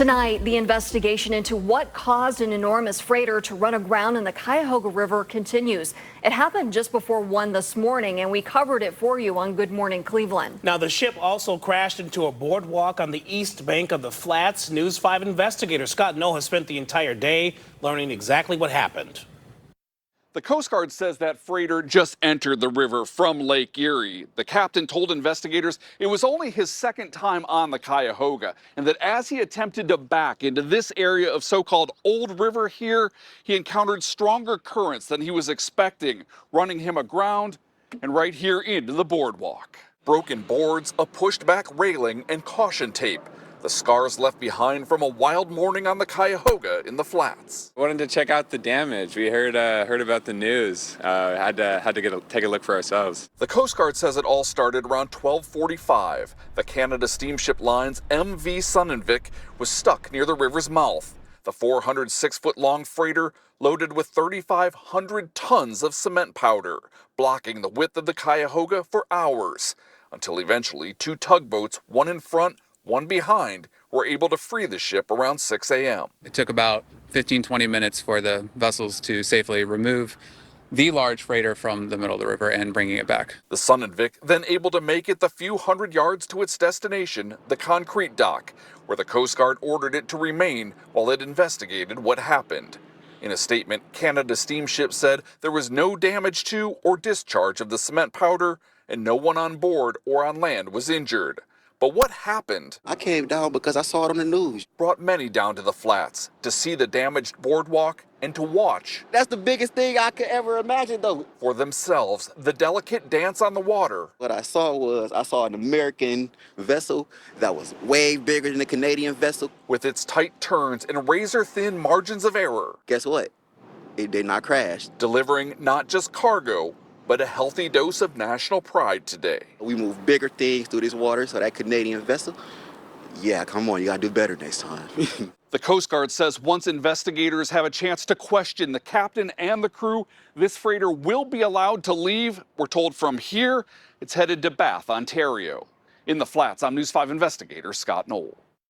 Tonight, the investigation into what caused an enormous freighter to run aground in the Cuyahoga River continues. It happened just before 1 this morning, and we covered it for you on Good Morning Cleveland. Now, the ship also crashed into a boardwalk on the east bank of the Flats. News 5 investigator Scott Knoll has spent the entire day learning exactly what happened. The Coast Guard says that freighter just entered the river from Lake Erie. The captain told investigators it was only his second time on the Cuyahoga, and that as he attempted to back into this area of so-called Old River here, he encountered stronger currents than he was expecting, running him aground and right here into the boardwalk. Broken boards, a pushed back railing, and caution tape. The scars left behind from a wild morning on the Cuyahoga in the Flats. Wanted to check out the damage. We heard about the news. Had to take a look for ourselves. The Coast Guard says it all started around 12:45. The Canada Steamship Line's MV Sunnanvik was stuck near the river's mouth. The 406-foot-long freighter loaded with 3,500 tons of cement powder, blocking the width of the Cuyahoga for hours, until eventually two tugboats, one in front, one behind, were able to free the ship around 6 a.m. It took about 15-20 minutes for the vessels to safely remove the large freighter from the middle of the river and bringing it back. The Sunnanvik then able to make it the few hundred yards to its destination, the concrete dock, where the Coast Guard ordered it to remain while it investigated what happened. In a statement, Canada Steamship said there was no damage to or discharge of the cement powder, and no one on board or on land was injured. But what happened? I came down because I saw it on the news. Brought many down to the Flats to see the damaged boardwalk and to watch. That's the biggest thing I could ever imagine, though. For themselves, the delicate dance on the water. What I saw an American vessel that was way bigger than the Canadian vessel. With its tight turns and razor-thin margins of error. Guess what? It did not crash. Delivering not just cargo, but a healthy dose of national pride today. We move bigger things through this water, so that Canadian vessel, yeah, come on, you gotta do better next time. The Coast Guard says once investigators have a chance to question the captain and the crew, this freighter will be allowed to leave. We're told from here, it's headed to Bath, Ontario. In the Flats, I'm News 5 investigator Scott Knoll.